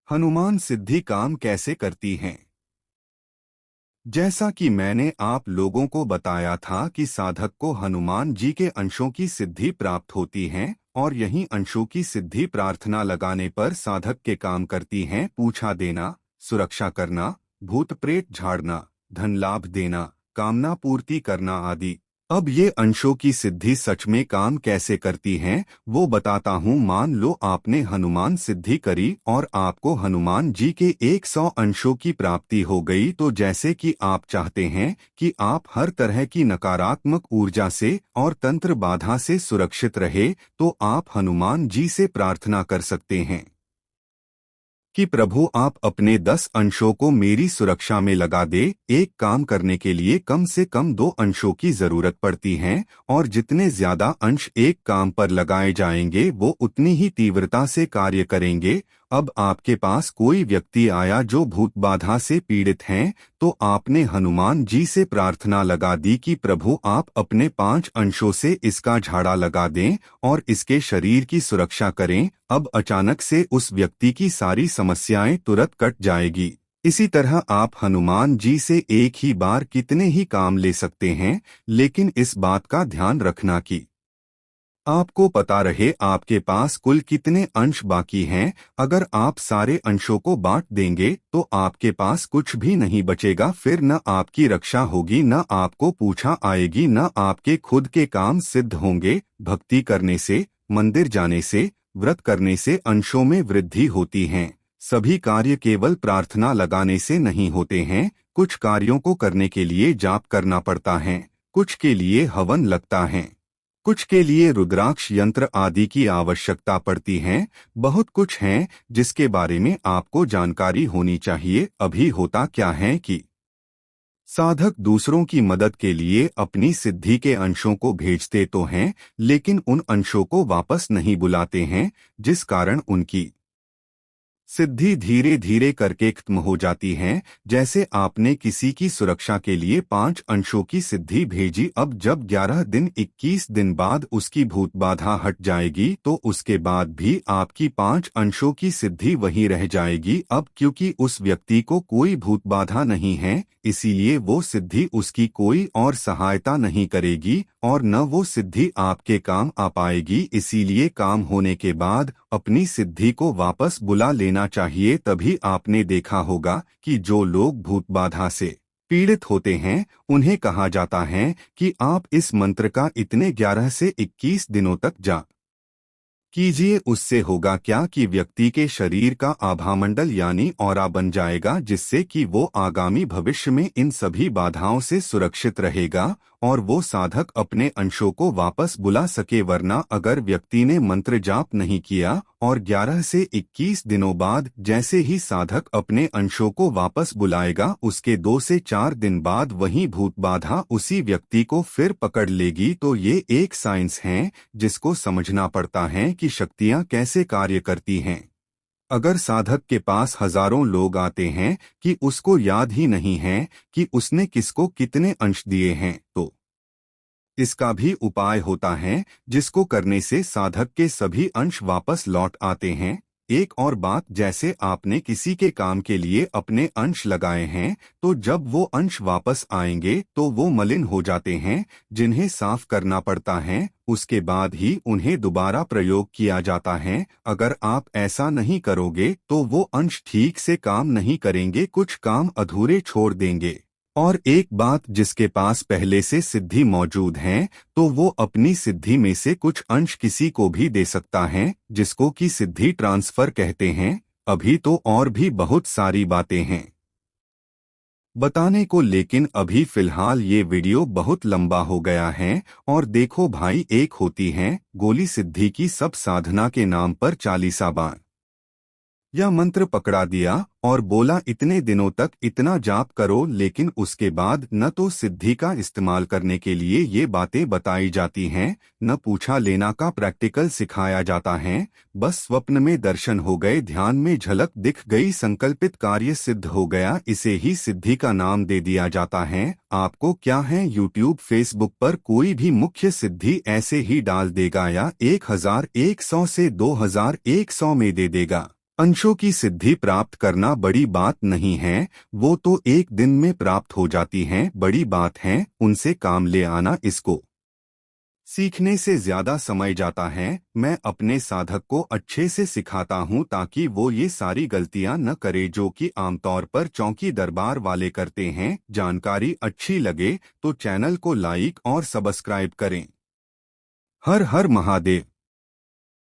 हनुमान सिद्धि काम कैसे करती हैं? जैसा कि मैंने आप लोगों को बताया था कि साधक को हनुमान जी के अंशों की सिद्धि प्राप्त होती है और यही अंशों की सिद्धि प्रार्थना लगाने पर साधक के काम करती हैं। पूछा देना, सुरक्षा करना, भूत प्रेत झाड़ना, धन लाभ देना, कामना पूर्ति करना आदि। अब ये अंशों की सिद्धि सच में काम कैसे करती हैं, वो बताता हूँ। मान लो आपने हनुमान सिद्धि करी और आपको हनुमान जी के 100 अंशों की प्राप्ति हो गई, तो जैसे कि आप चाहते हैं कि आप हर तरह की नकारात्मक ऊर्जा से और तंत्र बाधा से सुरक्षित रहे, तो आप हनुमान जी से प्रार्थना कर सकते हैं कि प्रभु आप अपने 10 अंशों को मेरी सुरक्षा में लगा दे। एक काम करने के लिए कम से कम 2 अंशों की जरूरत पड़ती है और जितने ज्यादा अंश एक काम पर लगाए जाएंगे वो उतनी ही तीव्रता से कार्य करेंगे। अब आपके पास कोई व्यक्ति आया जो भूत बाधा से पीड़ित हैं, तो आपने हनुमान जी से प्रार्थना लगा दी कि प्रभु आप अपने 5 अंशों से इसका झाड़ा लगा दें और इसके शरीर की सुरक्षा करें। अब अचानक से उस व्यक्ति की सारी समस्याएं तुरंत कट जाएगी। इसी तरह आप हनुमान जी से एक ही बार कितने ही काम ले सकते हैं, लेकिन इस बात का ध्यान रखना कि आपको पता रहे आपके पास कुल कितने अंश बाकी हैं। अगर आप सारे अंशों को बांट देंगे तो आपके पास कुछ भी नहीं बचेगा। फिर न आपकी रक्षा होगी, न आपको पूछा आएगी, न आपके खुद के काम सिद्ध होंगे। भक्ति करने से, मंदिर जाने से, व्रत करने से अंशों में वृद्धि होती है। सभी कार्य केवल प्रार्थना लगाने से नहीं होते हैं। कुछ कार्यों को करने के लिए जाप करना पड़ता है, कुछ के लिए हवन लगता है, कुछ के लिए रुद्राक्ष यंत्र आदि की आवश्यकता पड़ती है। बहुत कुछ है जिसके बारे में आपको जानकारी होनी चाहिए। अभी होता क्या है कि साधक दूसरों की मदद के लिए अपनी सिद्धि के अंशों को भेजते तो हैं, लेकिन उन अंशों को वापस नहीं बुलाते हैं, जिस कारण उनकी सिद्धि धीरे धीरे करके खत्म हो जाती है। जैसे आपने किसी की सुरक्षा के लिए 5 अंशों की सिद्धि भेजी, अब जब 11 दिन 21 दिन बाद उसकी भूत बाधा हट जाएगी तो उसके बाद भी आपकी 5 अंशों की सिद्धि वही रह जाएगी। अब क्योंकि उस व्यक्ति को कोई भूत बाधा नहीं है, इसीलिए वो सिद्धि उसकी कोई और सहायता नहीं करेगी और न वो सिद्धि आपके काम आ पाएगी। इसीलिए काम होने के बाद अपनी सिद्धि को वापस बुला लेना चाहिए। तभी आपने देखा होगा कि जो लोग भूत बाधा से पीड़ित होते हैं उन्हें कहा जाता है कि आप इस मंत्र का इतने 11 से 21 दिनों तक जाप कीजिए। उससे होगा क्या कि व्यक्ति के शरीर का आभामंडल यानी ऑरा बन जाएगा, जिससे कि वो आगामी भविष्य में इन सभी बाधाओं से सुरक्षित रहेगा और वो साधक अपने अंशों को वापस बुला सके। वरना अगर व्यक्ति ने मंत्र जाप नहीं किया और 11 से 21 दिनों बाद जैसे ही साधक अपने अंशों को वापस बुलाएगा, उसके 2 से 4 दिन बाद वही भूत बाधा उसी व्यक्ति को फिर पकड़ लेगी। तो ये एक साइंस है जिसको समझना पड़ता है कि शक्तियां कैसे कार्य करती हैं। अगर साधक के पास हजारों लोग आते हैं कि उसको याद ही नहीं है कि उसने किसको कितने अंश दिए हैं, तो इसका भी उपाय होता है जिसको करने से साधक के सभी अंश वापस लौट आते हैं। एक और बात, जैसे आपने किसी के काम के लिए अपने अंश लगाए हैं, तो जब वो अंश वापस आएंगे तो वो मलिन हो जाते हैं, जिन्हें साफ करना पड़ता है। उसके बाद ही उन्हें दोबारा प्रयोग किया जाता है। अगर आप ऐसा नहीं करोगे तो वो अंश ठीक से काम नहीं करेंगे, कुछ काम अधूरे छोड़ देंगे। और एक बात, जिसके पास पहले से सिद्धि मौजूद है तो वो अपनी सिद्धि में से कुछ अंश किसी को भी दे सकता है, जिसको कि सिद्धि ट्रांसफर कहते हैं। अभी तो और भी बहुत सारी बातें हैं बताने को, लेकिन अभी फिलहाल ये वीडियो बहुत लंबा हो गया है। और देखो भाई, एक होती है गोली सिद्धि की, सब साधना के नाम पर 40 बार यह मंत्र पकड़ा दिया और बोला इतने दिनों तक इतना जाप करो, लेकिन उसके बाद न तो सिद्धि का इस्तेमाल करने के लिए ये बातें बताई जाती हैं, न पूछा लेना का प्रैक्टिकल सिखाया जाता है। बस स्वप्न में दर्शन हो गए, ध्यान में झलक दिख गई, संकल्पित कार्य सिद्ध हो गया, इसे ही सिद्धि का नाम दे दिया जाता है। आपको क्या है, यूट्यूब फेसबुक पर कोई भी मुख्य सिद्धि ऐसे ही डाल देगा या 1100 से 2100 में दे देगा। अंशों की सिद्धि प्राप्त करना बड़ी बात नहीं है, वो तो एक दिन में प्राप्त हो जाती हैं। बड़ी बात है उनसे काम ले आना। इसको सीखने से ज्यादा समय जाता है। मैं अपने साधक को अच्छे से सिखाता हूँ ताकि वो ये सारी गलतियाँ न करे जो कि आमतौर पर चौकी दरबार वाले करते हैं। जानकारी अच्छी लगे तो चैनल को लाइक और सब्सक्राइब करें। हर हर महादेव।